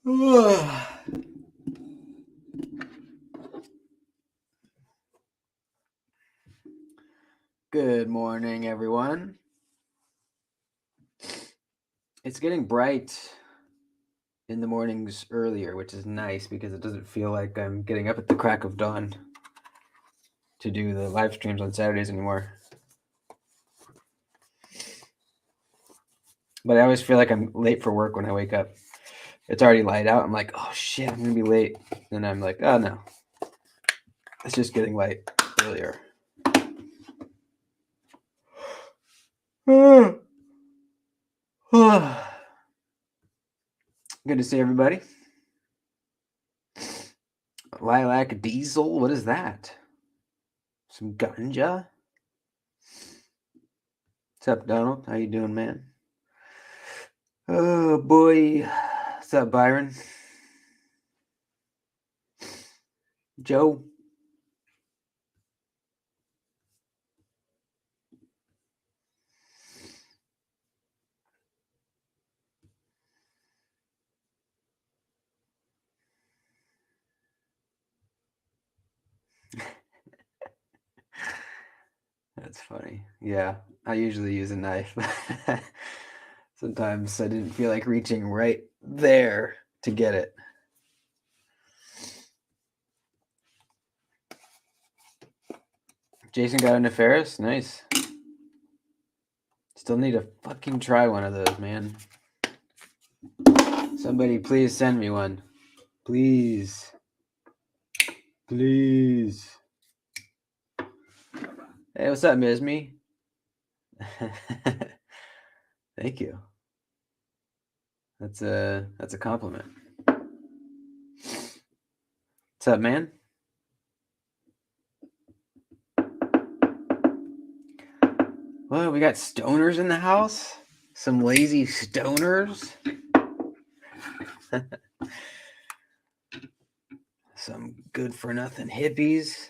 Good morning, everyone. It's getting bright in the mornings earlier, which is nice because it doesn't feel like I'm getting up at the crack of dawn to do the live streams on Saturdays anymore. But I always feel like I'm late for work when I wake up. It's already light out. I'm like, oh shit, I'm gonna be late. And I'm like, oh no, it's just getting light earlier. Good to see everybody. Lilac Diesel, what is that? Some ganja? What's up, Donald? How you doing, man? Oh boy. What's up, Byron? Joe? That's funny. Yeah, I usually use a knife. Sometimes I didn't feel like reaching right there to get it. Jason got into Ferris? Nice. Still need to fucking try one of those, man. Somebody please send me one. Please. Please. Hey, what's up, Mismy? Thank you. That's a compliment. What's up, man? Well, we got stoners in the house. Some lazy stoners. Some good for nothing hippies.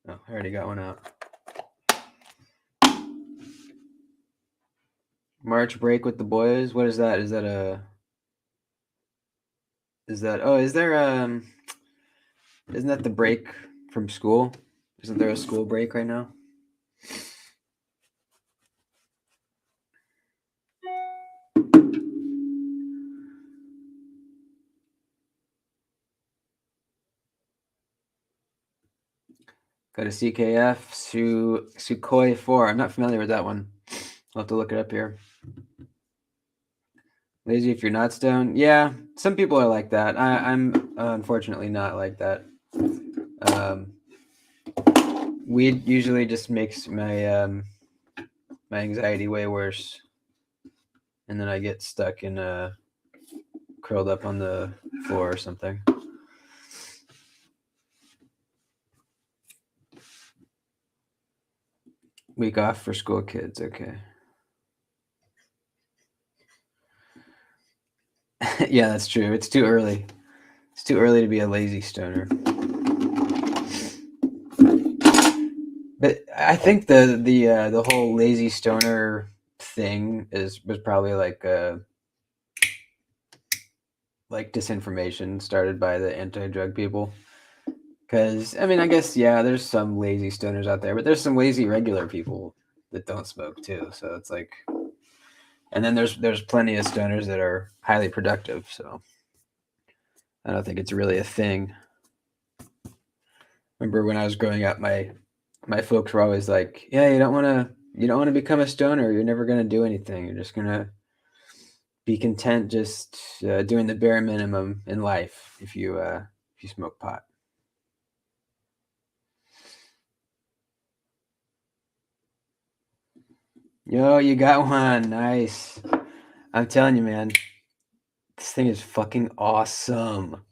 Oh, I already got one out. March break with the boys. What is that? Is that isn't that the break from school? Isn't there a school break right now? Got a CKF, Sukhoi 4. I'm not familiar with that one. I'll have to look it up here. Lazy if you're not stoned. Yeah, some people are like that. I'm unfortunately not like that. Weed usually just makes my my anxiety way worse, and then I get stuck in curled up on the floor or something. Week off for school kids. Okay. Yeah, that's true. It's too early. It's too early to be a lazy stoner. But I think the whole lazy stoner thing was probably like disinformation started by the anti-drug people. Because I mean, I guess there's some lazy stoners out there, but there's some lazy regular people that don't smoke too. So it's like, and then there's plenty of stoners that are highly productive. So I don't think it's really a thing. Remember when I was growing up, my folks were always like, "Yeah, you don't want to become a stoner. You're never gonna do anything. You're just gonna be content just doing the bare minimum in life if you smoke pot." Yo, you got one. Nice. I'm telling you, man, this thing is fucking awesome.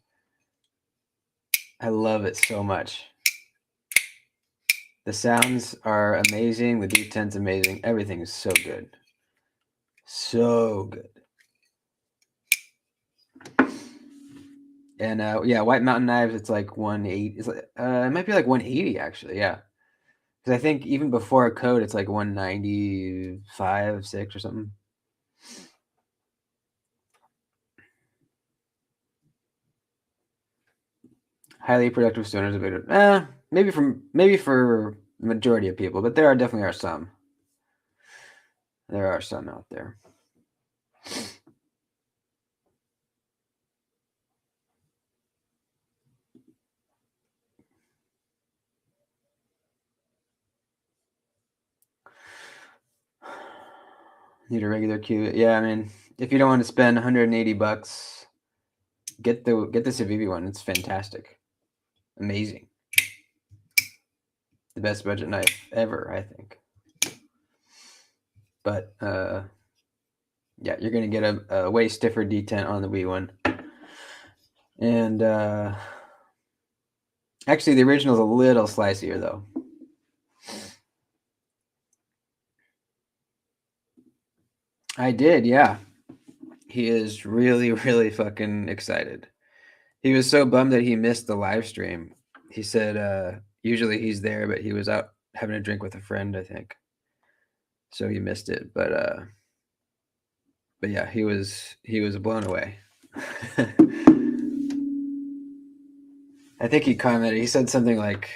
I love it so much. The sounds are amazing. The D10's amazing. Everything is so good. So good. And White Mountain Knives, it's like 180. It's like, it might be like 180 actually. Yeah, because I think even before a code, it's like 195, 6 or something. highly productive stoners are bigger. Maybe for the majority of people, but there definitely are some. There are some out there. Need a regular cue. Yeah, I mean, if you don't want to spend $180, get the Civivi one. It's fantastic, amazing, the best budget knife ever, I think. But yeah, you're gonna get a way stiffer detent on the Wii one, and actually the original is a little slicier though. I did, yeah. He is really, really fucking excited. He was so bummed that he missed the live stream. He said usually he's there, but he was out having a drink with a friend, I think. So he missed it. But yeah, he was blown away. I think he commented, he said something like,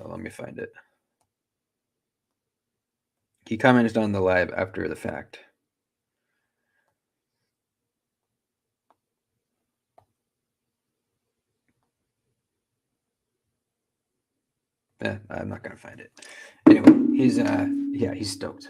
let me find it. He commented on the live after the fact. I'm not gonna find it. Anyway, he's stoked.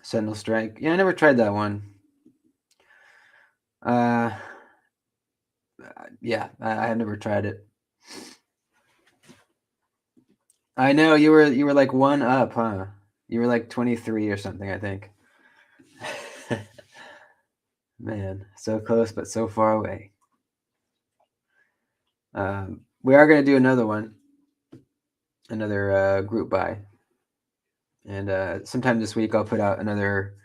Sentinel Strike. Yeah, I never tried that one. Yeah, I have never tried it. I know you were like one up, huh? You were like 23 or something, I think. Man, so close but so far away. We are gonna do another one, another group buy, and sometime this week I'll put out another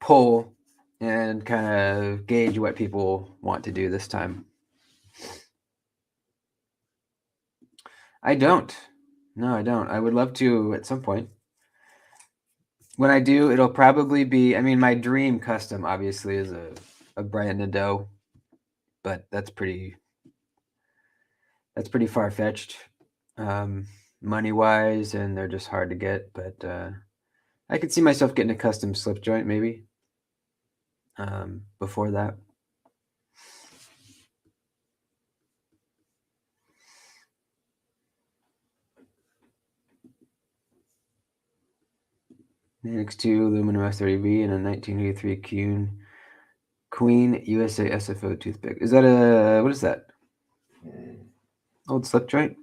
poll and kind of gauge what people want to do this time. I don't. No, I don't. I would love to at some point. When I do, it'll probably be, I mean, my dream custom obviously is a Brian Nadeau, but that's pretty far-fetched money-wise, and they're just hard to get. But I could see myself getting a custom slip joint maybe before that. X2 aluminum S30V and a 1983 Queen USA SFO toothpick. Is that what is that? Old slip joint?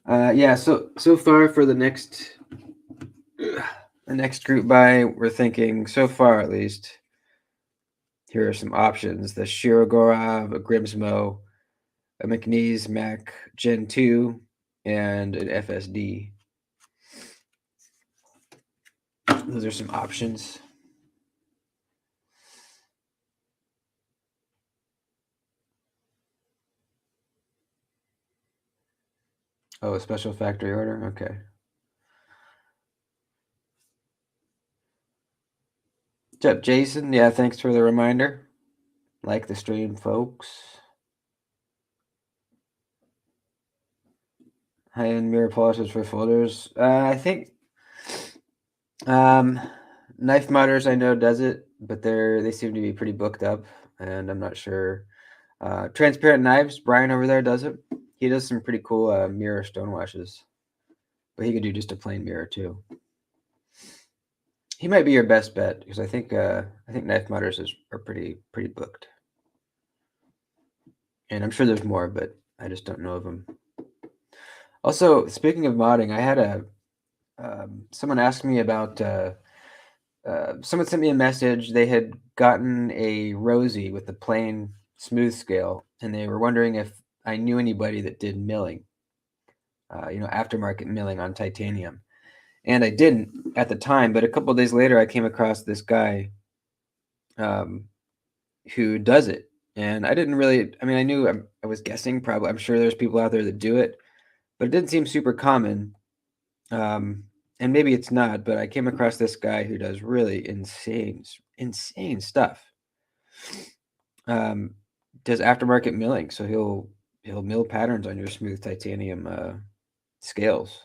Yeah, so far for the next group buy, we're thinking, so far at least, here are some options: the Shirogorov, a Grimsmo, a McNeese Mac Gen 2, and an FSD. Those are some options. Oh, a special factory order? Okay. What's up, Jason? Yeah, thanks for the reminder. Like the stream, folks. High-end mirror polishes for folders. I think Knife Modders I know does it, but they seem to be pretty booked up, and I'm not sure. Transparent Knives, Brian over there does it. He does some pretty cool mirror stone washes, but he could do just a plain mirror too. He might be your best bet because I think Knife Modders are pretty booked, and I'm sure there's more, but I just don't know of them. Also, speaking of modding, I had someone asked me about. Someone sent me a message. They had gotten a Rosie with the plain smooth scale, and they were wondering if I knew anybody that did milling, aftermarket milling on titanium. And I didn't at the time, but a couple of days later, I came across this guy who does it. And I didn't really, I mean, I knew I was guessing probably, I'm sure there's people out there that do it, but it didn't seem super common. And maybe it's not, but I came across this guy who does really insane stuff. Does aftermarket milling, so he'll mill patterns on your smooth titanium scales.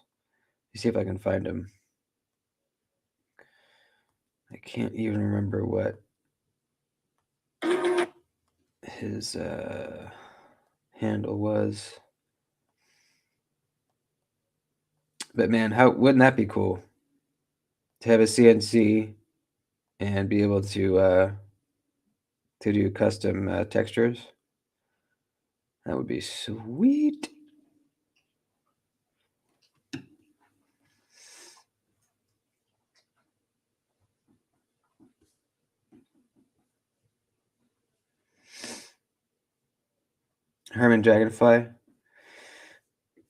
Let me see if I can find him. I can't even remember what his handle was. But man, how wouldn't that be cool to have a CNC and be able to do custom textures? That would be sweet. Herman Dragonfly.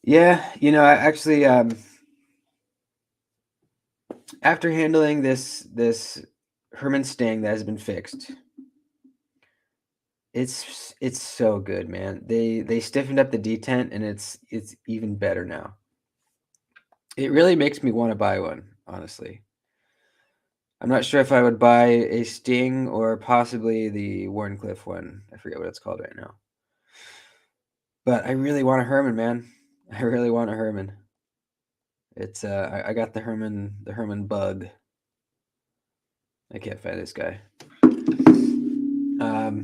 Yeah, I actually after handling this Herman Sting that has been fixed, it's so good, man. They stiffened up the detent and it's even better now. It really makes me want to buy one, honestly. I'm not sure if I would buy a Sting or possibly the Warncliffe one. I forget what it's called right now. But I really want a Herman, man. I really want a Herman. It's I got the Herman bug. I can't find this guy. I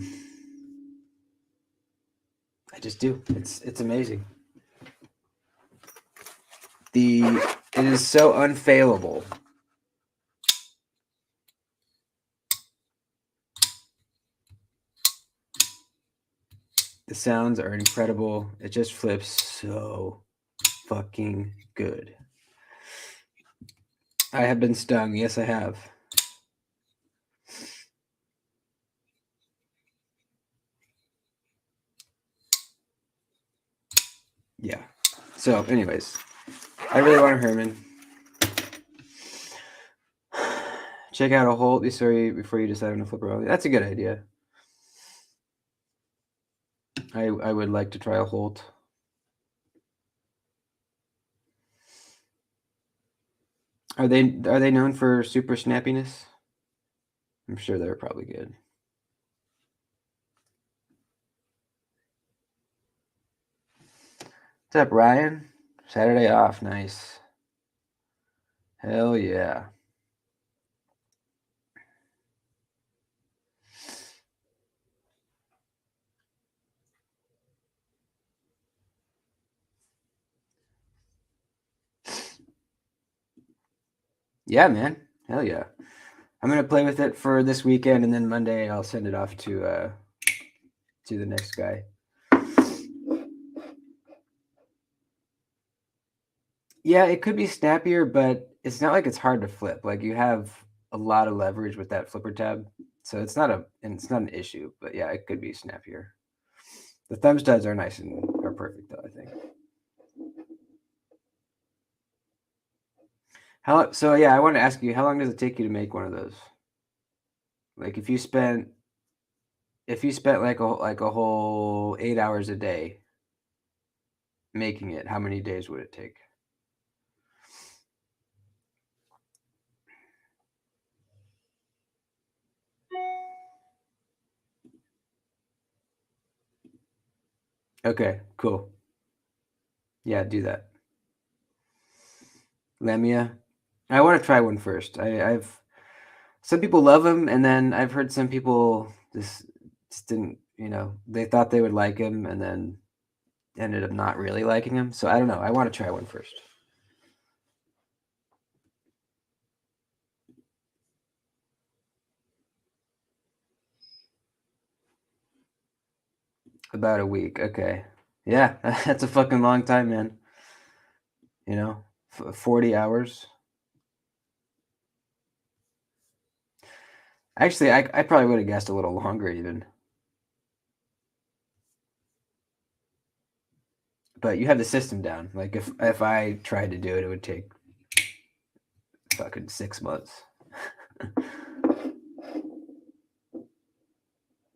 just do. It's amazing. It is so unfailable. The sounds are incredible. It just flips so fucking good. I have been stung. Yes, I have. Yeah. So, anyways, I really want a Herman. Check out a Holt before you decide on a flipper only. That's a good idea. I would like to try a Holt. Are they known for super snappiness? I'm sure they're probably good. What's up, Ryan? Saturday off, nice. Hell yeah. Yeah, man. Hell yeah. I'm gonna play with it for this weekend, and then Monday I'll send it off to the next guy. Yeah, it could be snappier, but it's not like it's hard to flip. Like you have a lot of leverage with that flipper tab, so it's not an issue. But yeah, it could be snappier. The thumb studs are nice and are perfect though, I think. So yeah, I want to ask you, how long does it take you to make one of those? Like if you spent like a whole 8 hours a day making it, how many days would it take? Okay, cool. Yeah, do that. Lamia. I want to try one first. I've some people love them, and then I've heard some people just didn't. They thought they would like him, and then ended up not really liking him. So I don't know. I want to try one first. About a week. Okay. Yeah, that's a fucking long time, man. 40 hours. Actually, I probably would have guessed a little longer even. But you have the system down. Like if I tried to do it, it would take fucking 6 months.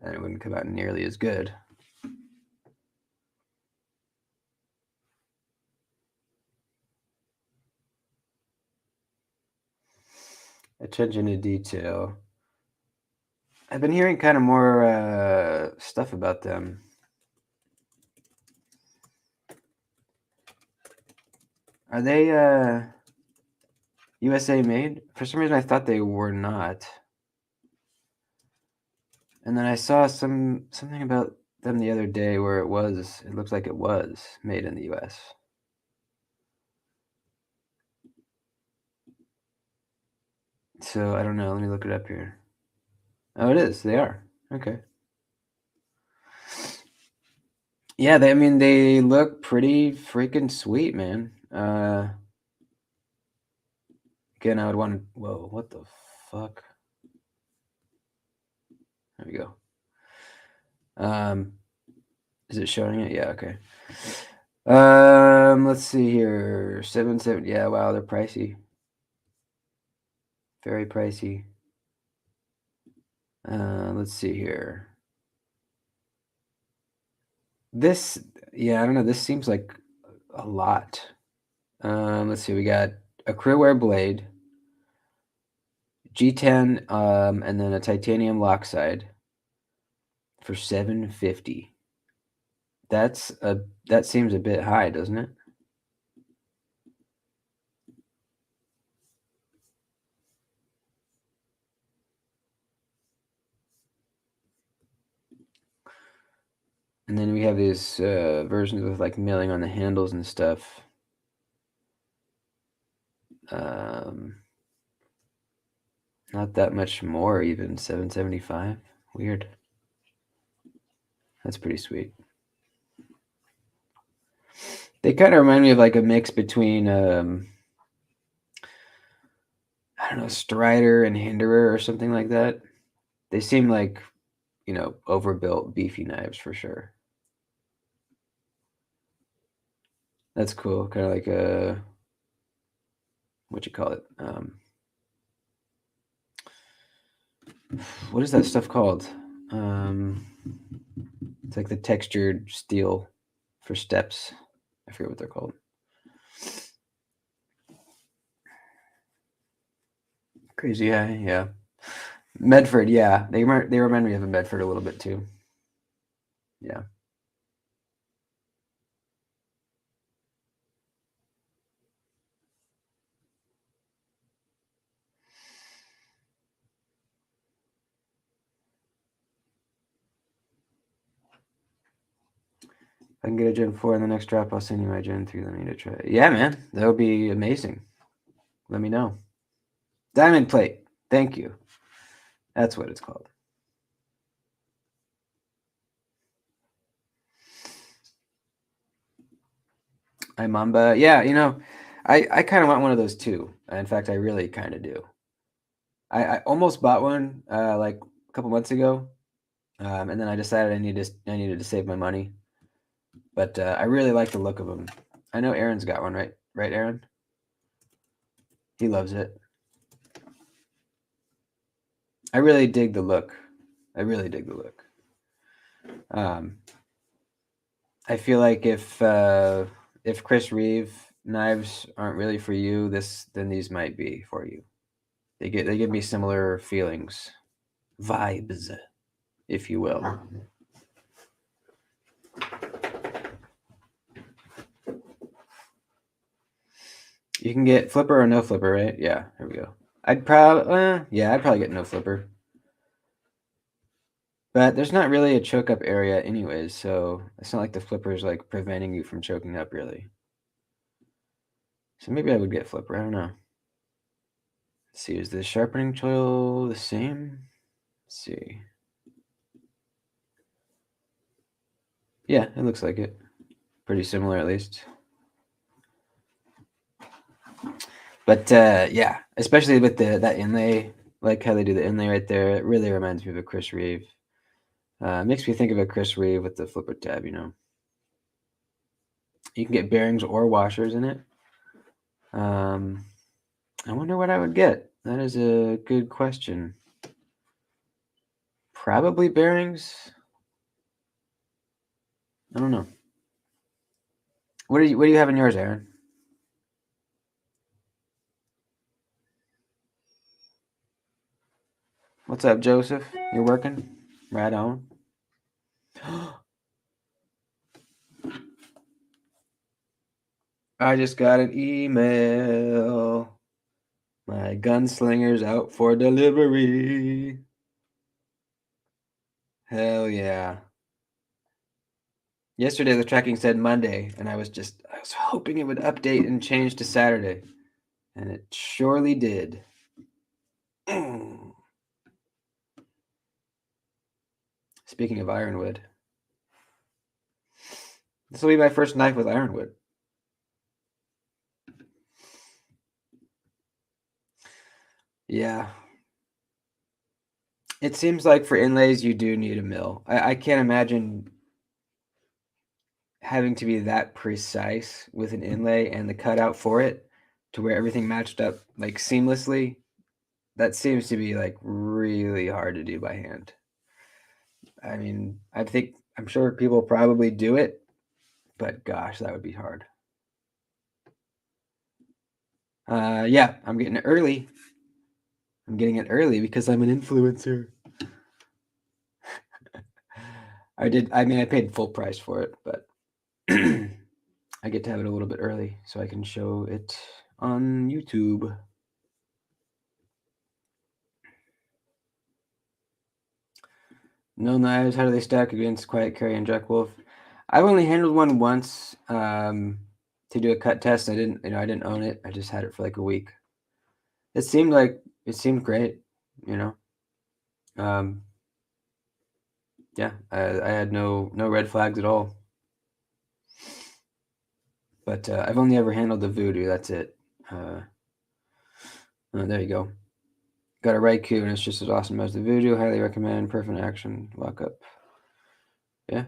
And it wouldn't come out nearly as good. Attention to detail. I've been hearing kind of more stuff about them. Are they USA made? For some reason, I thought they were not. And then I saw something about them the other day where it looked like it was made in the US. So I don't know. Let me look it up here. Oh, it is. They are. Okay. Yeah, they look pretty freaking sweet, man. Again, I would want to. Whoa, what the fuck? There we go. Is it showing it? Yeah, okay. Let's see here. 770. Yeah, wow, they're pricey. Very pricey. Let's see here. This, yeah, I don't know. This seems like a lot. Let's see. We got a crewwear blade, G10, and then a titanium lock side for $750. That seems a bit high, doesn't it? And then we have these versions with like milling on the handles and stuff. Not that much more, even $775. Weird. That's pretty sweet. They kind of remind me of like a mix between I don't know, Strider and Hinderer or something like that. They seem like, overbuilt beefy knives for sure. That's cool. Kind of like a, what you call it? What is that stuff called? It's like the textured steel for steps. I forget what they're called. Crazy Eye, yeah. Medford, yeah. They remind me of a Medford a little bit too. Yeah. If I can get a Gen 4 in the next drop, I'll send you my Gen 3. Let me to try it. Yeah, man. That would be amazing. Let me know. Diamond plate. Thank you. That's what it's called. Imamba. Yeah, I kind of want one of those too. In fact, I really kind of do. I almost bought one like a couple months ago, and then I decided I needed to save my money. But I really like the look of them. I know Aaron's got one, right? Right, Aaron? He loves it. I really dig the look. I really dig the look. I feel like if Chris Reeve knives aren't really for you, then these might be for you. They give me similar feelings, vibes, if you will. You can get flipper or no flipper, right? Yeah, there we go. I'd probably get no flipper. But there's not really a choke up area anyways, so it's not like the flipper is like preventing you from choking up really. So maybe I would get flipper, I don't know. Let's see, is the sharpening tool the same? Let's see. Yeah, it looks like it. Pretty similar at least. But yeah, especially with that inlay, like how they do the inlay right there, it really reminds me of a Chris Reeve. Makes me think of a Chris Reeve with the flipper tab, You can get bearings or washers in it. I wonder what I would get. That is a good question. Probably bearings. I don't know. What do you have in yours, Aaron? What's up, Joseph? You're working? Right on. I just got an email. My gunslinger's out for delivery. Hell yeah. Yesterday the tracking said Monday, and I was hoping it would update and change to Saturday. And it surely did. Speaking of ironwood, this will be my first knife with ironwood. Yeah. It seems like for inlays you do need a mill. I can't imagine having to be that precise with an inlay and the cutout for it to where everything matched up like seamlessly. That seems to be like really hard to do by hand. I mean, I'm sure people probably do it, but gosh, that would be hard. Yeah, I'm getting it early. I'm getting it early because I'm an influencer. I paid full price for it, but I get to have it a little bit early so I can show it on YouTube. No knives, how do they stack against Quiet Carry and Jack Wolf? I've only handled one once to do a cut test. I didn't own it. I just had it for like a week. It seemed great, you know. Yeah, I had no red flags at all. But I've only ever handled the Voodoo. That's it. Oh, there you go. Got a Raikou, and it's just as awesome as the Voodoo. Highly recommend. Perfect action. Lockup. Yeah.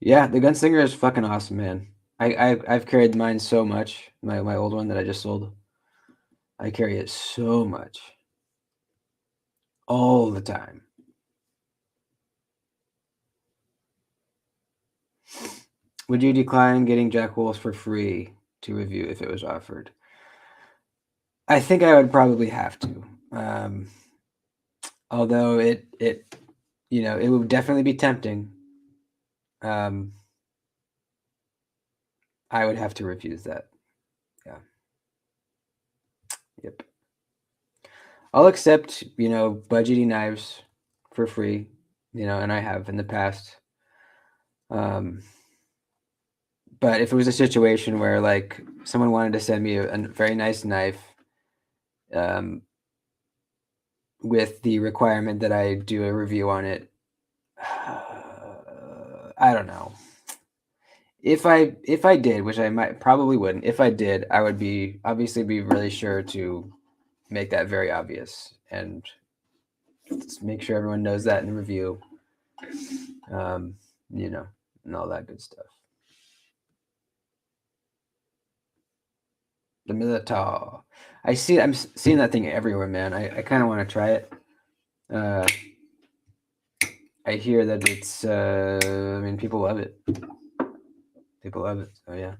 Yeah, the Gunslinger is fucking awesome, man. I've carried mine so much. My old one that I just sold. I carry it so much. All the time. Would you decline getting Jack Wolf's for free to review if it was offered? I think I would probably have to. Although it would definitely be tempting. I would have to refuse that. Yeah. Yep. I'll accept, budgety knives for free, and I have in the past. But if it was a situation where like someone wanted to send me a very nice knife, with the requirement that I do a review on it, I don't know. If I did, which I probably wouldn't, if I did, I would be really sure to make that very obvious and just make sure everyone knows that in the review, and all that good stuff. The Minotaur. I'm seeing that thing everywhere, man. I kind of want to try it. I hear that it's, people love it. People love it, so yeah.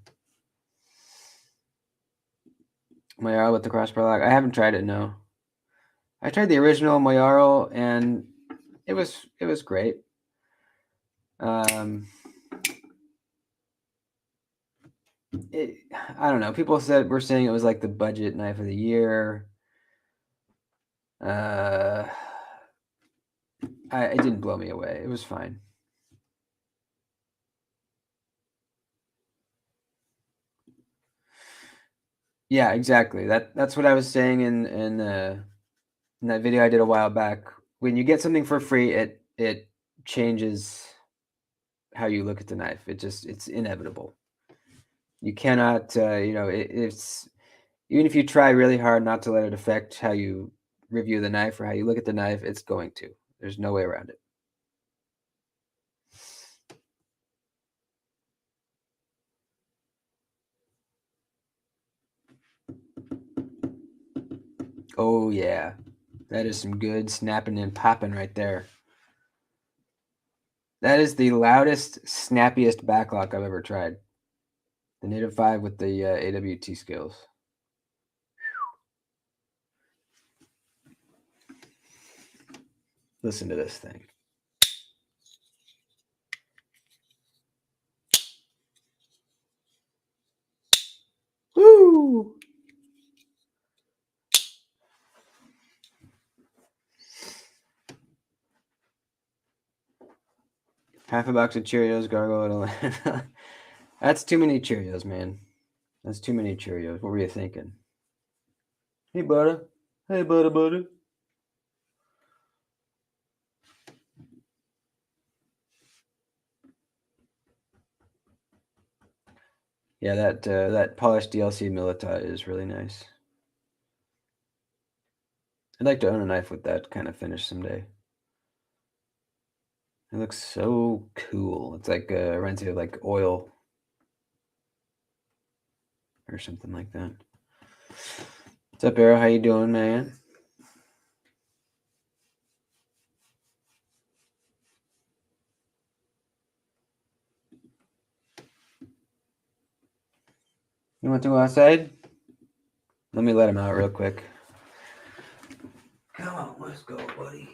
Mayarl with the crossbar lock. I haven't tried it, no. I tried the original Mayarl, and it was great. I don't know. People were saying it was like the budget knife of the year. It didn't blow me away. It was fine. Yeah, exactly. That's what I was saying in that video I did a while back. When you get something for free, it changes how you look at the knife. It's inevitable. You cannot, it's even if you try really hard not to let it affect how you review the knife or how you look at the knife, it's going to. There's no way around it. Oh yeah, that is some good snapping and popping right there. That is the loudest, snappiest backlock I've ever tried. The native 5 with the AWT skills. Listen to this thing. Woo! Half a box of Cheerios, gargoyle. That's too many Cheerios, man. That's too many Cheerios. What were you thinking? Hey, butter. Hey, butter. Yeah, that polished DLC Milita is really nice. I'd like to own a knife with that kind of finish someday. It looks so cool. It's like reminds me of like oil or something like that. What's up, Arrow? How you doing, man? You want to go outside? Let me let him out real quick. Come on, let's go, buddy.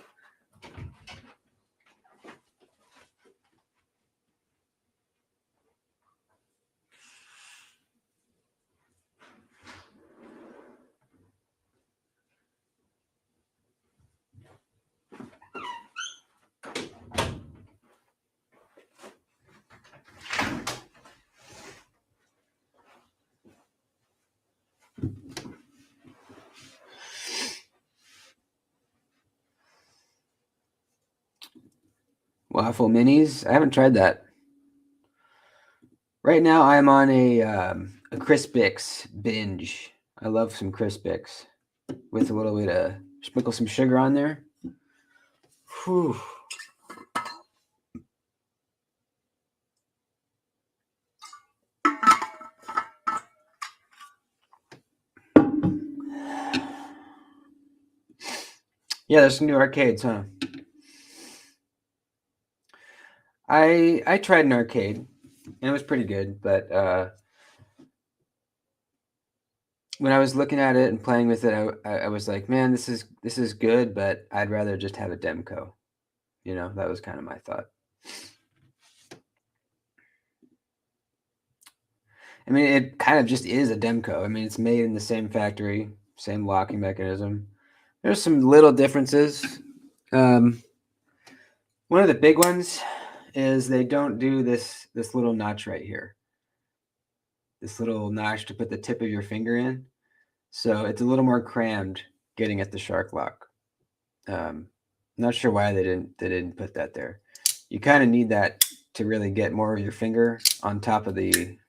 Waffle minis? I haven't tried that. Right now, I'm on a Crispix binge. I love some Crispix with a little bit of sprinkle some sugar on there. Whew. Yeah, there's some new arcades, huh? I tried an arcade, and it was pretty good, but when I was looking at it and playing with it, I was like, man, this is good, but I'd rather just have a Demco. You know, that was kind of my thought. I mean, it kind of just is a Demco. I mean, it's made in the same factory, same locking mechanism. There's some little differences. One of the big ones is they don't do this little notch right here. This little notch to put the tip of your finger in. So it's a little more crammed getting at the shark lock. Not sure why they didn't put that there. You kind of need that to really get more of your finger on top of the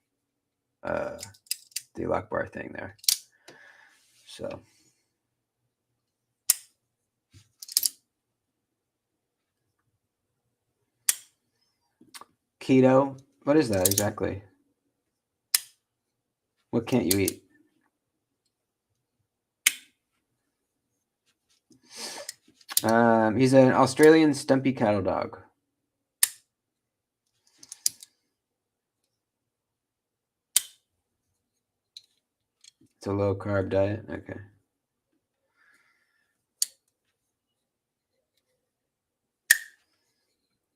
lock bar thing there. So keto, what is that exactly? What can't you eat? He's an Australian stumpy cattle dog. It's a low carb diet. Okay.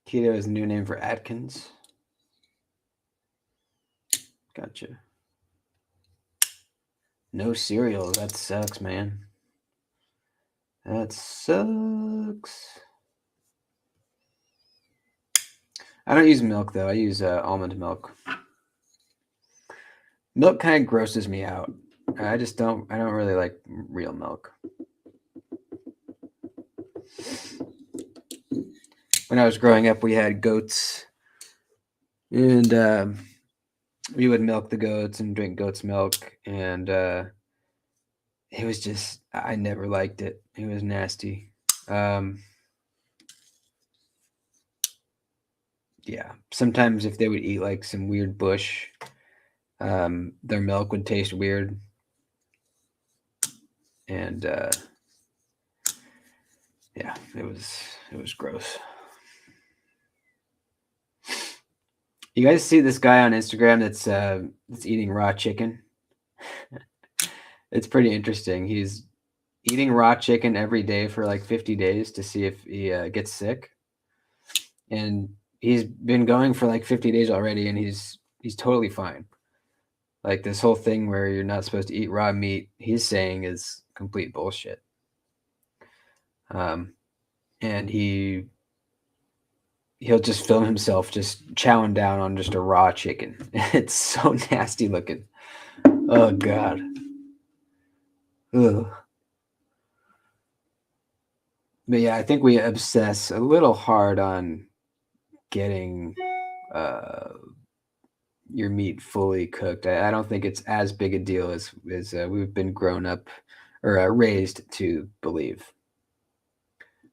Keto is a new name for Atkins. Gotcha. No cereal. That sucks, man. That sucks. I don't use milk though. I use almond milk. Milk kind of grosses me out. I don't really like real milk. When I was growing up, we had goats, and we would milk the goats and drink goat's milk, and it was just I never liked it. It was nasty. Yeah, sometimes if they would eat like some weird bush, their milk would taste weird. and yeah, it was gross. You guys see this guy on Instagram that's eating raw chicken? It's pretty interesting. He's eating raw chicken every day for like 50 days to see if he gets sick. And he's been going for like 50 days already, and he's totally fine. Like this whole thing where you're not supposed to eat raw meat, he's saying is complete bullshit. And he'll just film himself just chowing down on just a raw chicken. It's so nasty looking. Oh God. Ugh. But yeah, I think we obsess a little hard on getting your meat fully cooked. I don't think it's as big a deal as we've been grown up or raised to believe.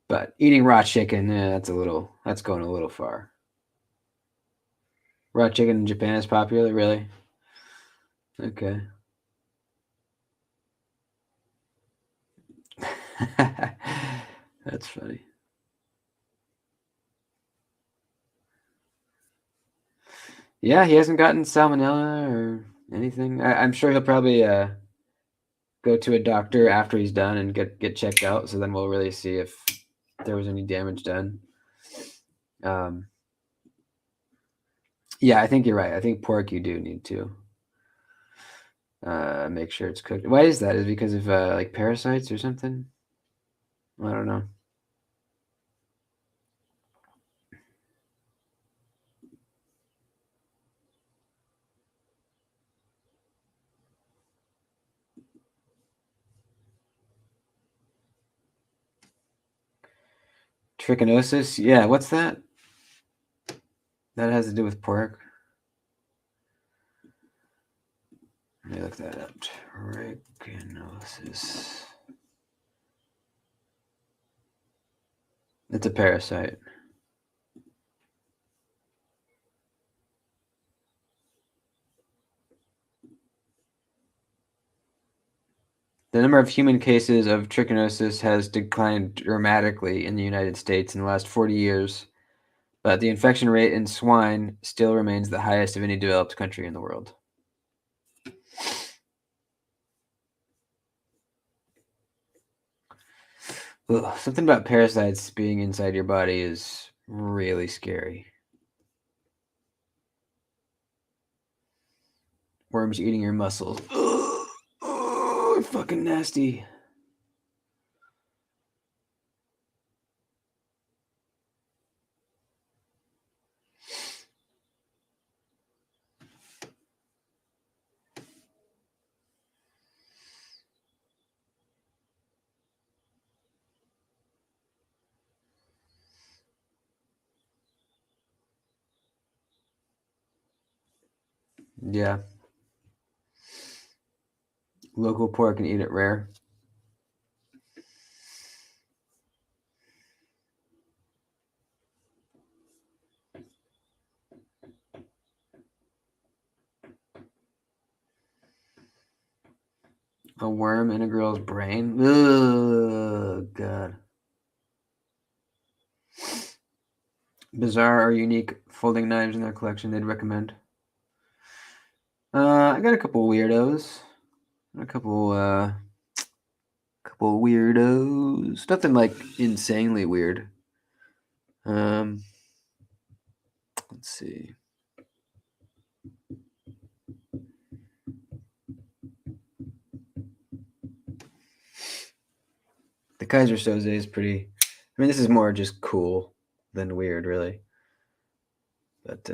But eating raw chicken, that's going a little far. Raw chicken in Japan is popular, really? Okay. That's funny. Yeah, he hasn't gotten salmonella or anything. I'm sure he'll probably go to a doctor after he's done and get checked out. So then we'll really see if there was any damage done. Yeah, I think you're right. I think pork you do need to make sure it's cooked. Why is that? Is it because of like parasites or something? I don't know. Trichinosis? Yeah, what's that? That has to do with pork. Let me look that up. Trichinosis. It's a parasite. The number of human cases of trichinosis has declined dramatically in the United States in the last 40 years, but the infection rate in swine still remains the highest of any developed country in the world. Ugh, something about parasites being inside your body is really scary. Worms eating your muscles. Ugh, ugh, fucking nasty. Yeah. Local pork and eat it rare. A worm in a girl's brain. Ugh, God. Bizarre or unique folding knives in their collection they'd recommend. I got a couple weirdos. A couple weirdos. Nothing like insanely weird. Let's see. The Kaiser Soze is pretty. I mean, this is more just cool than weird, really. But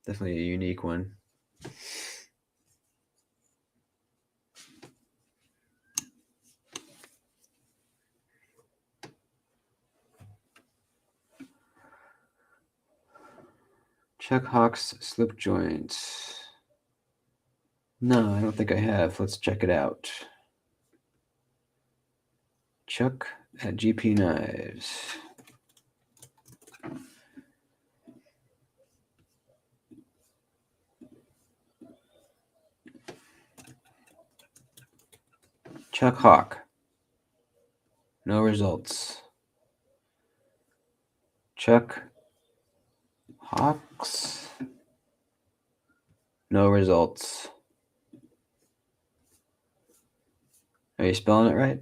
definitely a unique one. Chuck Hawk's slip joints. No, I don't think I have. Let's check it out. Chuck at GP Knives. Chuck Hawk. No results. Chuck Hawks. No results. Are you spelling it right?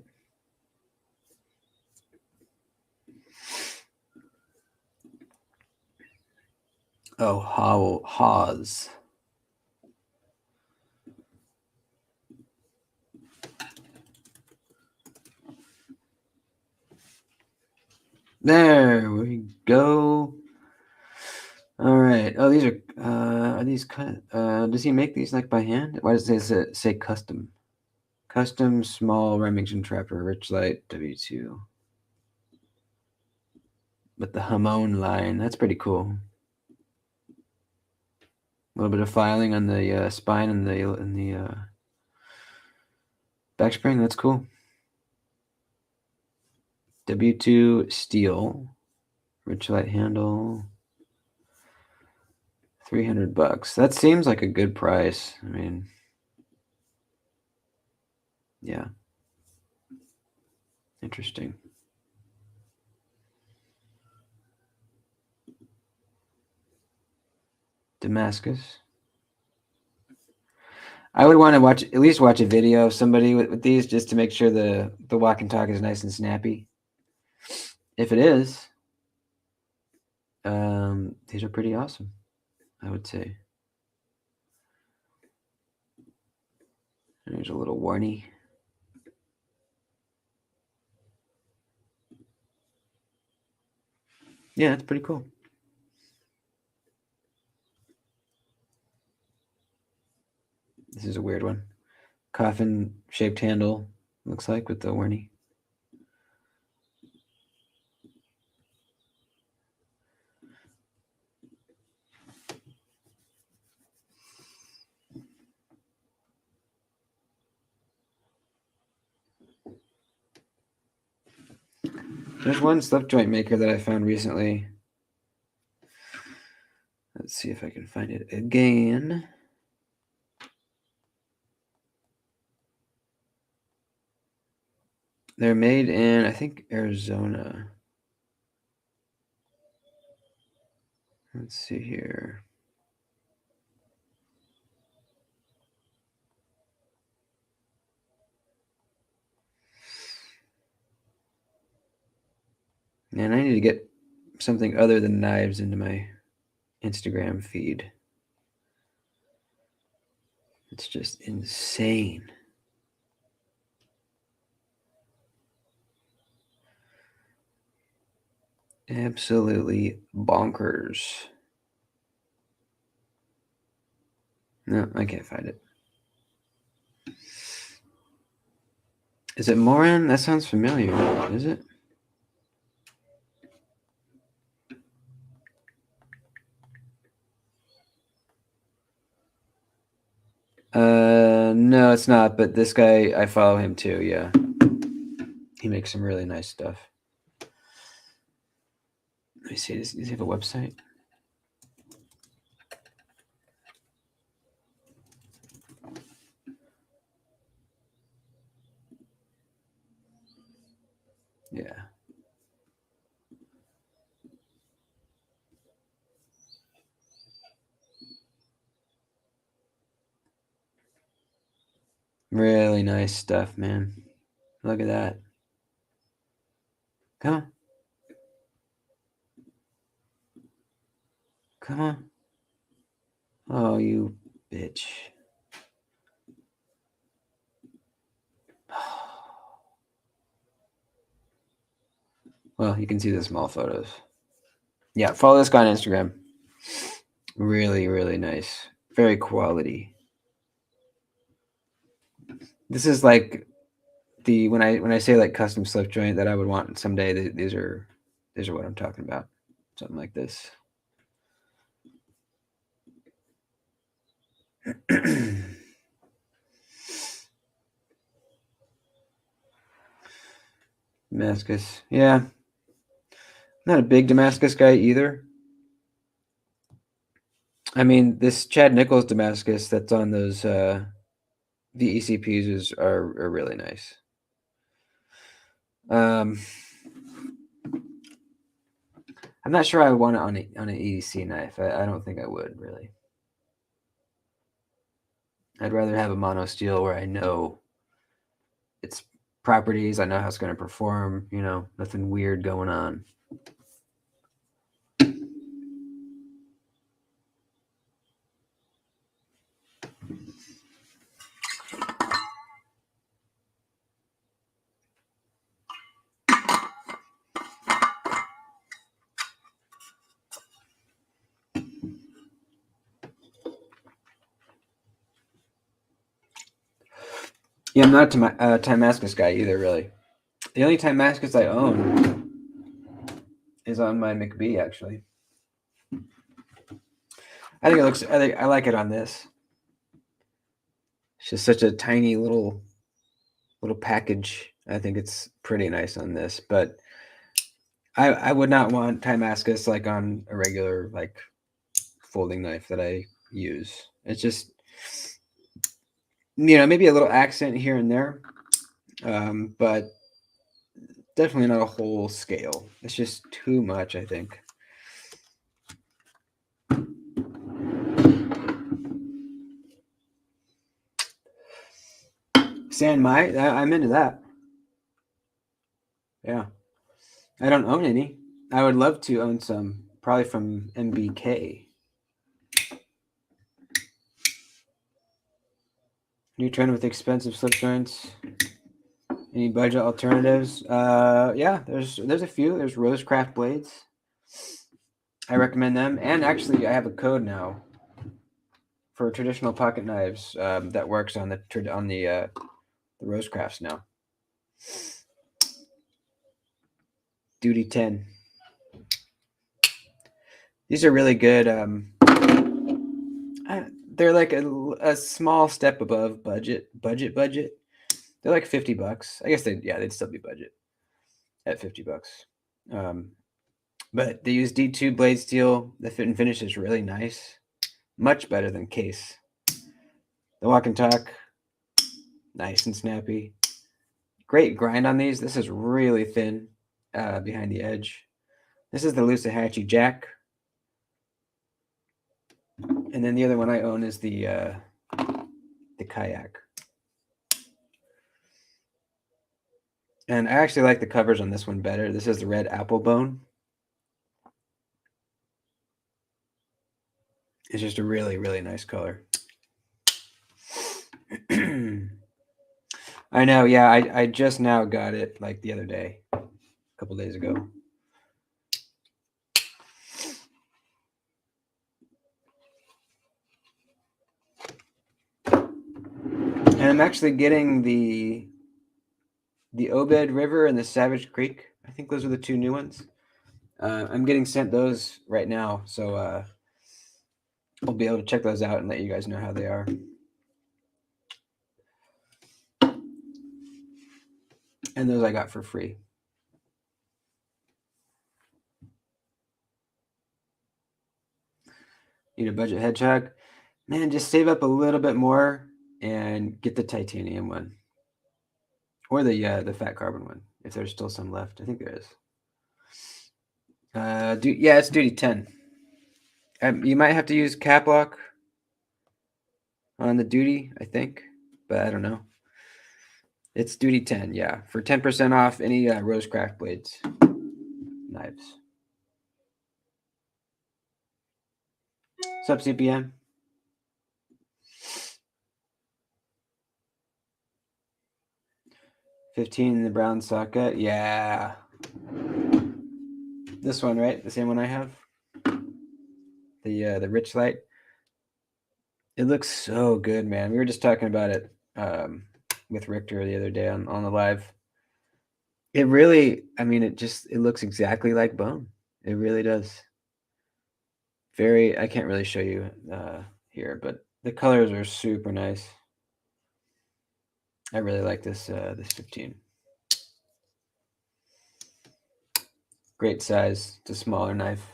Oh, Haws. There we go. All right. Oh, these are these kind of, does he make these like by hand? Why does it say custom? Custom small Remington trapper, rich light, W2. With the Hamon line. That's pretty cool. A little bit of filing on the spine and the back spring. That's cool. W2 steel, rich light handle, $300. That seems like a good price. I mean, yeah, interesting. Damascus. I would want to at least watch a video of somebody with these just to make sure the walk and talk is nice and snappy. If it is, these are pretty awesome, I would say. There's a little warning. Yeah, it's pretty cool. This is a weird one. Coffin-shaped handle, looks like, with the warning. There's one slip joint maker that I found recently. Let's see if I can find it again. They're made in, I think, Arizona. Let's see here. Man, I need to get something other than knives into my Instagram feed. It's just insane. Absolutely bonkers. No, I can't find it. Is it Moran? That sounds familiar. Is it? No, it's not. But this guy, I follow him too. Yeah, he makes some really nice stuff. Let me see. Does he have a website? Yeah. Really nice stuff, man. Look at that. Come on. Come on. Oh, you bitch. Well, you can see the small photos. Yeah, follow this guy on Instagram. Really, really nice. Very quality. This is like the when I say like custom slip joint that I would want someday. These are what I'm talking about. Something like this. Damascus. Yeah. Not a big Damascus guy either. I mean, this Chad Nichols Damascus that's on those VECPs are really nice. I'm not sure I want it on an EDC knife. I don't think I would really. I'd rather have a mono steel where I know its properties. I know how it's going to perform. You know, nothing weird going on. Yeah, I'm not a Timascus guy either, really. The only Timascus I own is on my McBee, actually. I think it looks. I like it on this. It's just such a tiny little package. I think it's pretty nice on this, but I would not want Timascus like on a regular like folding knife that I use. It's just, you know, maybe a little accent here and there, but definitely not a whole scale. It's just too much, I think. San Mai, I'm into that. Yeah. I don't own any. I would love to own some, probably from MBK. New trend with expensive slip joints. Any budget alternatives? Yeah, there's a few. There's Rosecraft blades. I recommend them. And actually, I have a code now for traditional pocket knives that works on the Rosecrafts now. Doody 10. These are really good. They're like a small step above budget. They're like $50. I guess they'd still be budget at $50. But they use D2 blade steel. The fit and finish is really nice, much better than Case. The walk and talk, nice and snappy. Great grind on these. This is really thin behind the edge. This is the Lusahatchee Jack. And then the other one I own is the Kayak. And I actually like the covers on this one better. This is the red apple bone. It's just a really, really nice color. I know, yeah, I just now got it like the other day, a couple days ago. And I'm actually getting the Obed River and the Savage Creek. I think those are the two new ones. I'm getting sent those right now, so I'll be able to check those out and let you guys know how they are. And those I got for free. Need a budget hedgehog? Man, just save up a little bit more and get the titanium one. Or the fat carbon one, if there's still some left. I think there is. Yeah, it's Doody 10. You might have to use cap lock on the Doody, I think, but I don't know. It's Doody 10, yeah, for 10% off any Rosecraft blades knives. What's up, CPM? $15 in the brown socket, yeah. This one, right? The same one I have. The rich light. It looks so good, man. We were just talking about it with Richter the other day on the live. It really, I mean, it looks exactly like bone. It really does. I can't really show you here, but the colors are super nice. I really like this 15. Great size. It's a smaller knife.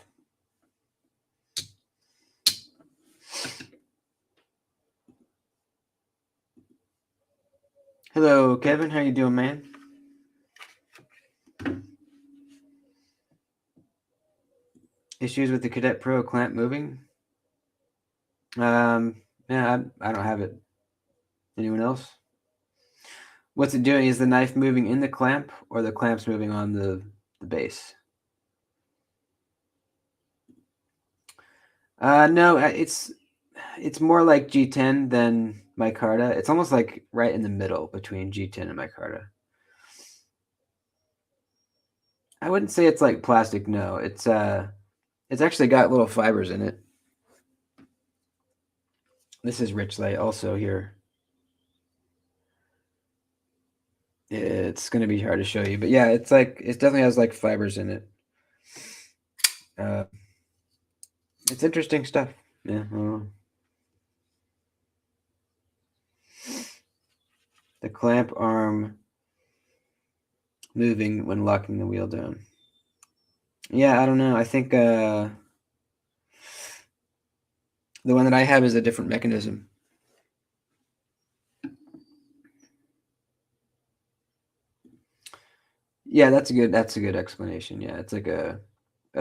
Hello, Kevin. How you doing, man? Issues with the Cadet Pro clamp moving? Yeah, I don't have it. Anyone else? What's it doing? Is the knife moving in the clamp, or the clamp's moving on the base? No, it's more like G10 than micarta. It's almost like right in the middle between G10 and micarta. I wouldn't say it's like plastic. No, it's actually got little fibers in it. This is Richlite also here. It's going to be hard to show you, but yeah, it's like it definitely has like fibers in it. It's interesting stuff. Yeah. The clamp arm moving when locking the wheel down. Yeah, I don't know. I think the one that I have is a different mechanism. Yeah, that's a good explanation. Yeah, it's like a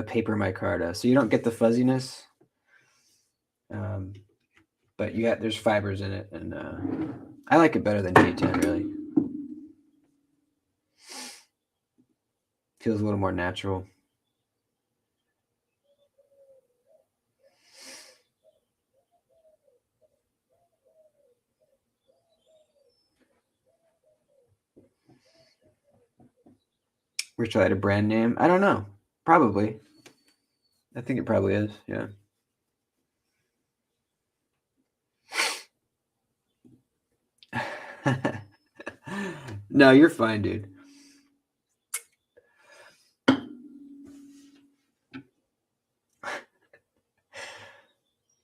paper micarta, so you don't get the fuzziness, but there's fibers in it, and I like it better than G10. Really, feels a little more natural. Richlite a brand name? I don't know. Probably. I think it probably is. Yeah. No, you're fine, dude.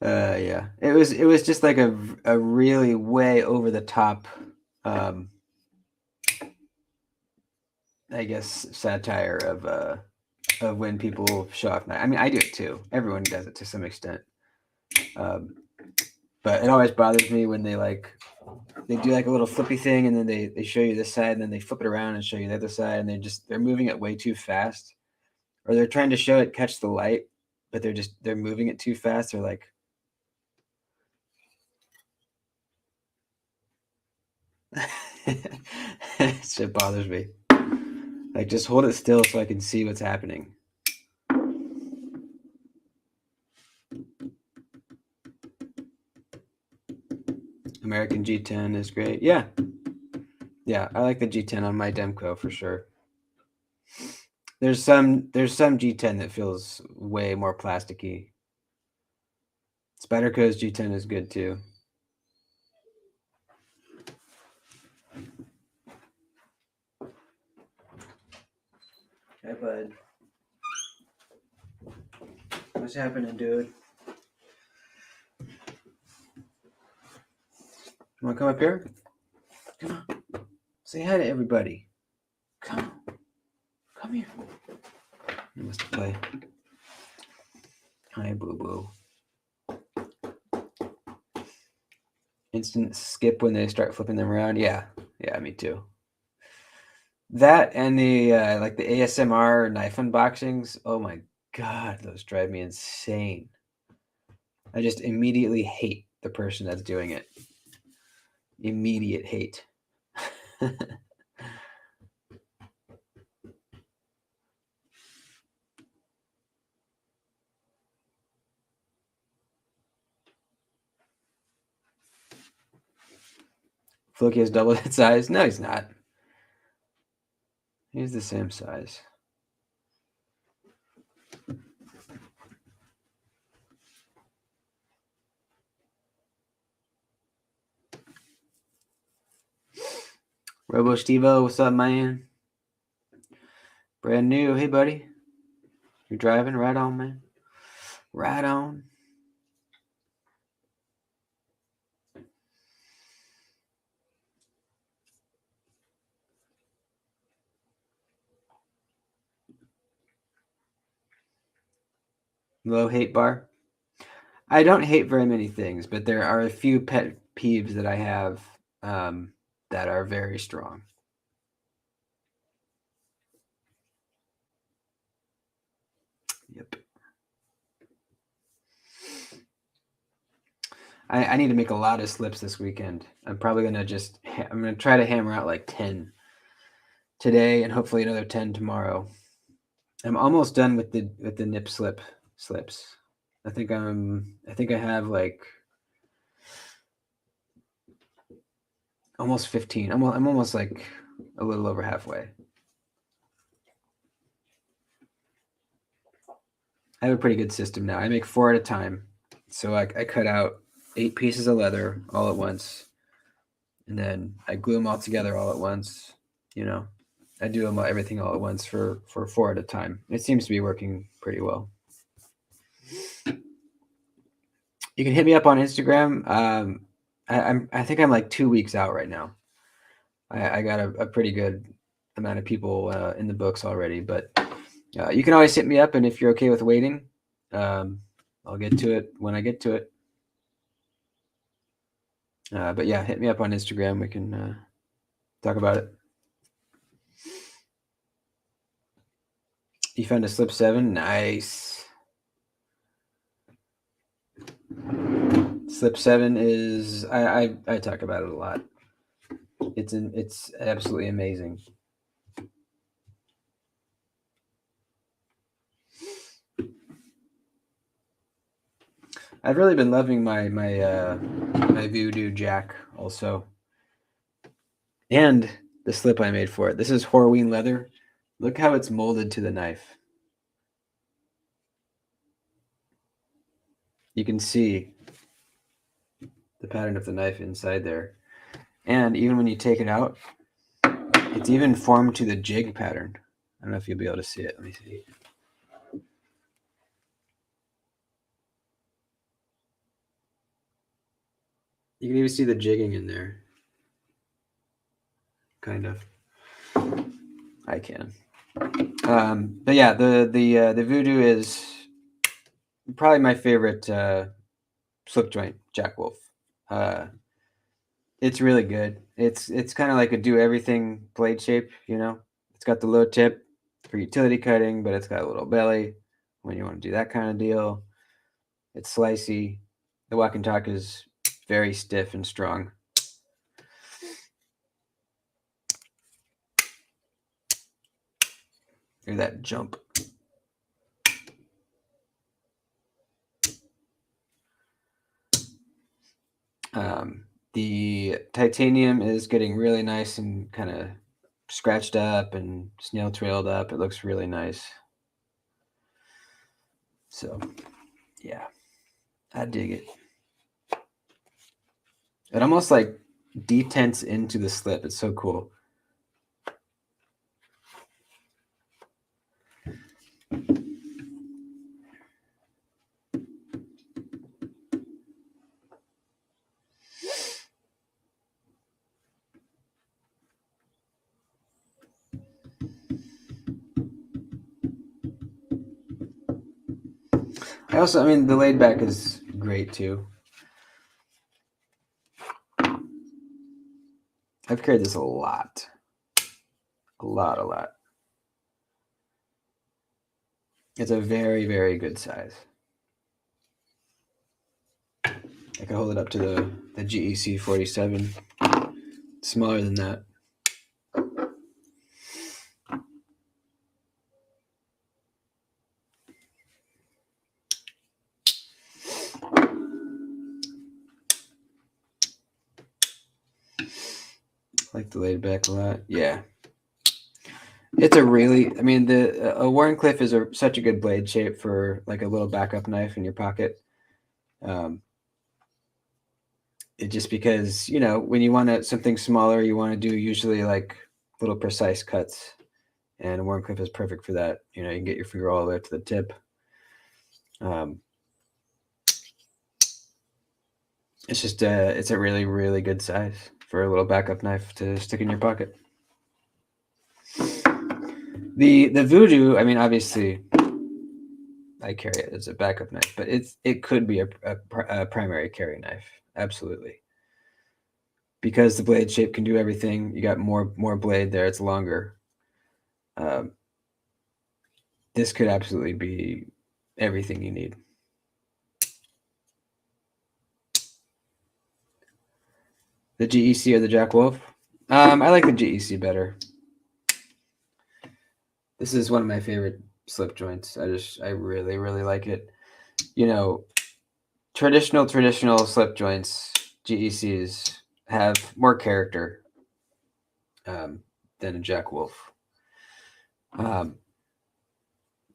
Yeah. It was just like a really way over the top, I guess, satire of when people show off knives. I mean, I do it too. Everyone does it to some extent. But it always bothers me when they do like a little flippy thing, and then they show you this side, and then they flip it around and show you the other side, and they're moving it way too fast, or they're trying to show it catch the light, but they're moving it too fast. They're like, shit bothers me. Like, just hold it still so I can see what's happening. American G10 is great. Yeah. Yeah, I like the G10 on my Demco for sure. There's some G10 that feels way more plasticky. Spyderco's G10 is good too. Hey, bud. What's happening, dude? You want to come up here? Come on. Say hi to everybody. Come on. Come here. He wants to play. Hi, boo-boo. Instant skip when they start flipping them around. Yeah. Yeah, me too. That and the like the ASMR knife unboxings. Oh my God, those drive me insane. I just immediately hate the person that's doing it. Immediate hate. Floki has double that size. No, he's not. He's the same size. Robo Stevo, what's up, man? Brand new. Hey, buddy. You're driving? Right on, man. Right on. Low hate bar. I don't hate very many things, but there are a few pet peeves that I have that are very strong. Yep. I need to make a lot of slips this weekend. I'm probably gonna I'm gonna try to hammer out like 10 today and hopefully another 10 tomorrow. I'm almost done with the nip slips. I think I have like almost 15. I'm almost like a little over halfway. I have a pretty good system now. I make 4 at a time. So I cut out 8 pieces of leather all at once, and then I glue them all together all at once. You know, I do everything all at once for 4 at a time. It seems to be working pretty well. You can hit me up on Instagram. I think I'm like 2 weeks out right now. I got a pretty good amount of people in the books already, but you can always hit me up, and if you're okay with waiting, I'll get to it when I get to it. But yeah, hit me up on Instagram. We can talk about it. You found a slip 7? Nice. Slip 7 is I talk about it a lot. It's absolutely amazing. I've really been loving my Voodoo Jack also, and the slip I made for it. This is Horween leather. Look how it's molded to the knife. You can see the pattern of the knife inside there, and even when you take it out, it's even formed to the jig pattern. I don't know if you'll be able to see it. Let me see. You can even see the jigging in there. Kind of. I can. But yeah, the Voodoo is probably my favorite slip joint Jack Wolf. It's really good. It's kind of like a do everything blade shape. You know, it's got the low tip for utility cutting, but it's got a little belly when you want to do that kind of deal. It's slicey. The walk and talk is very stiff and strong. Look at that jump. The titanium is getting really nice and kind of scratched up and snail trailed up. It looks really nice. So, yeah, I dig it. It almost like detents into the slip. It's so cool. I mean, the laid back is great too. I've carried this a lot. A lot. It's a very, very good size. I can hold it up to the GEC 47. Smaller than that. I like the laid back a lot. Yeah. It's a really, I mean, a Warncliffe is such a good blade shape for like a little backup knife in your pocket. It just because, you know, when you want something smaller, you want to do usually like little precise cuts, and a Warncliffe is perfect for that. You know, you can get your finger all the way up to the tip. It's just it's a really, really good size for a little backup knife to stick in your pocket. The Voodoo, I mean, obviously, I carry it as a backup knife, but it could be a primary carry knife, absolutely, because the blade shape can do everything. You got more blade there; it's longer. This could absolutely be everything you need. The GEC or the Jack Wolf? I like the GEC better. This is one of my favorite slip joints. I really, really like it. You know, traditional slip joints, GECs, have more character than a Jack Wolf.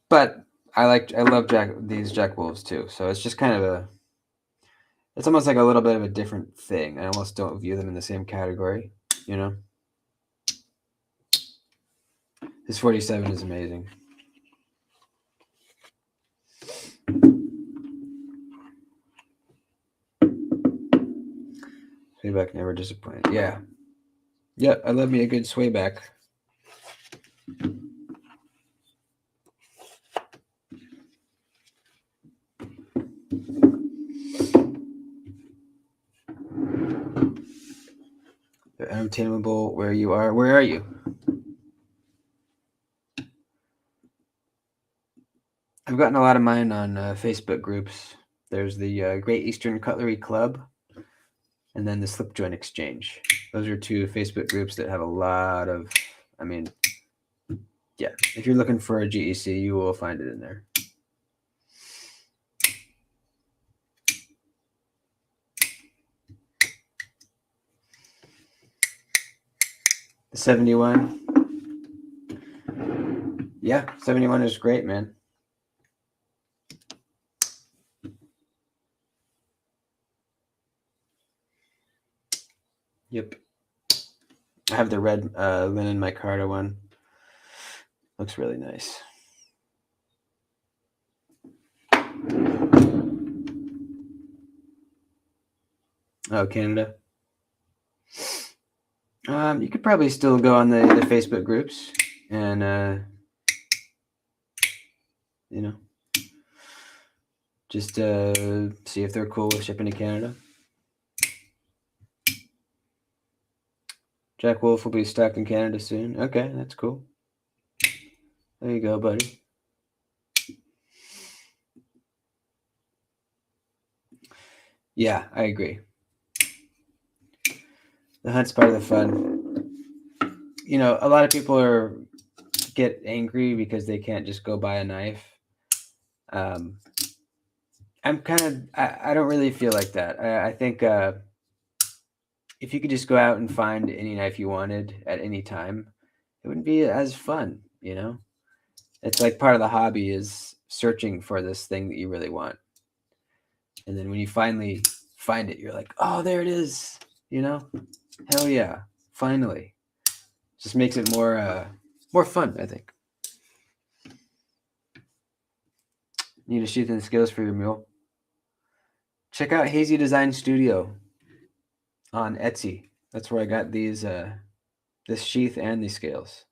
But I love these Jack Wolves too. So it's just kind of it's almost like a little bit of a different thing. I almost don't view them in the same category, you know? This 47 is amazing. Swayback never disappointed. Yeah. Yeah, I love me a good swayback. They're unobtainable where you are. Where are you? I've gotten a lot of mine on Facebook groups. There's the Great Eastern Cutlery Club, and then the Slip Joint Exchange. Those are two Facebook groups that have a lot of, I mean, yeah, if you're looking for a GEC, you will find it in there. The 71. Yeah, 71 is great, man. Yep. I have the red linen micarta one. Looks really nice. Oh, Canada. You could probably still go on the Facebook groups and you know, just see if they're cool with shipping to Canada. Jack Wolf will be stocked in Canada soon. Okay, that's cool. There you go, buddy. Yeah, I agree. The hunt's part of the fun. You know, a lot of people get angry because they can't just go buy a knife. I'm kind of, I don't really feel like that. I think if you could just go out and find any knife you wanted at any time, it wouldn't be as fun, you know? It's like part of the hobby is searching for this thing that you really want. And then when you finally find it, you're like, oh, there it is, you know? Hell yeah, finally. Just makes it more fun, I think. Need a sheath and scales for your mule? Check out Hazy Design Studio on Etsy. That's where I got these this sheath and these scales.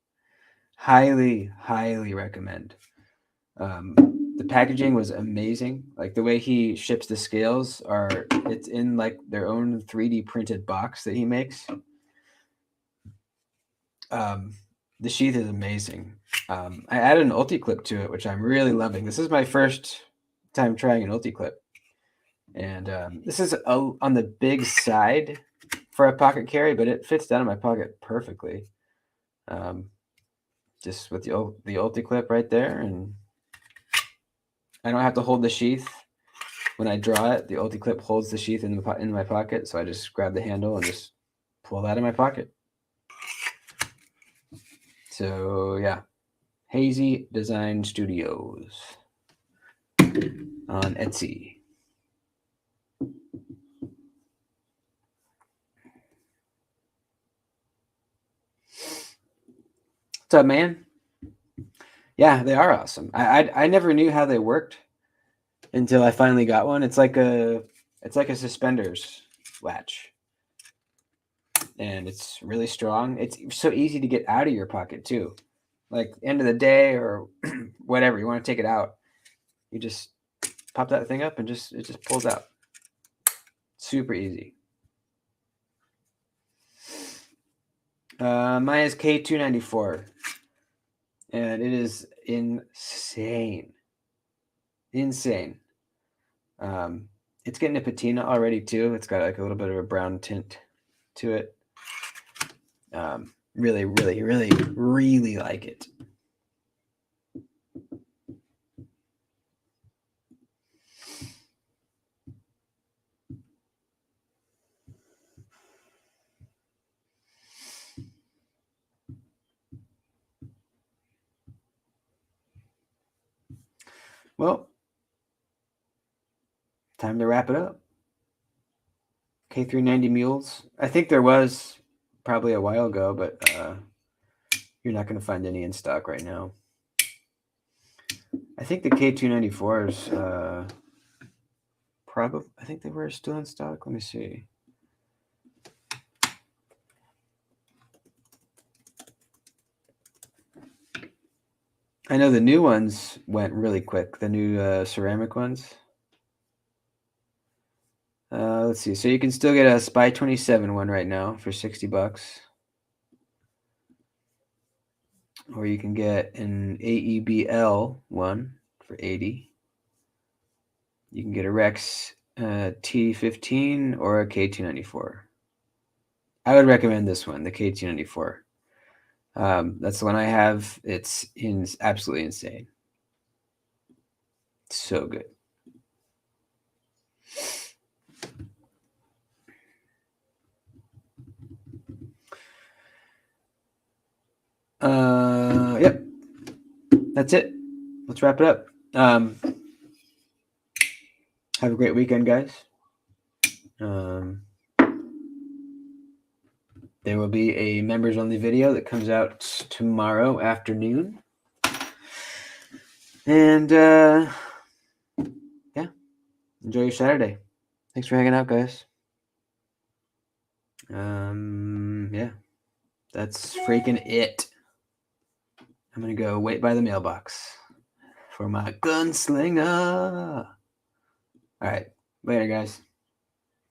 Highly, highly recommend. The packaging was amazing. Like the way he ships the scales it's in like their own 3D printed box that he makes. The sheath is amazing. I added an ulti clip to it, which I'm really loving. This is my first time trying an ulti clip. And this is on the big side for a pocket carry, but it fits down in my pocket perfectly. Just with the ulti clip right there, and I don't have to hold the sheath when I draw it. The ulti clip holds the sheath in my pocket, so I just grab the handle and just pull that in my pocket. So yeah, Hazy Design Studios on Etsy. What's up, man? Yeah, they are awesome. I never knew how they worked until I finally got one. It's like a suspenders latch, and it's really strong. It's so easy to get out of your pocket too. Like end of the day or whatever, you want to take it out, you just pop that thing up and it just pulls out. Super easy. Mine is K294, and it is insane. Insane. It's getting a patina already too. It's got like a little bit of a brown tint to it. Really, really, really, really like it. Well, time to wrap it up. K390 mules. I think there was probably a while ago, but you're not going to find any in stock right now. I think the K294s, probably, I think they were still in stock. Let me see. I know the new ones went really quick. The new ceramic ones. Let's see. So you can still get a Spy 27 one right now for $60. Or you can get an AEBL one for $80. You can get a Rex T15 or a K294. I would recommend this one, the K294. That's the one I have. It's absolutely insane. So good. Yep. That's it. Let's wrap it up. Have a great weekend, guys. There will be a members-only video that comes out tomorrow afternoon. And yeah, enjoy your Saturday. Thanks for hanging out, guys. Yeah, that's freaking it. I'm gonna go wait by the mailbox for my gunslinger. All right, later, guys.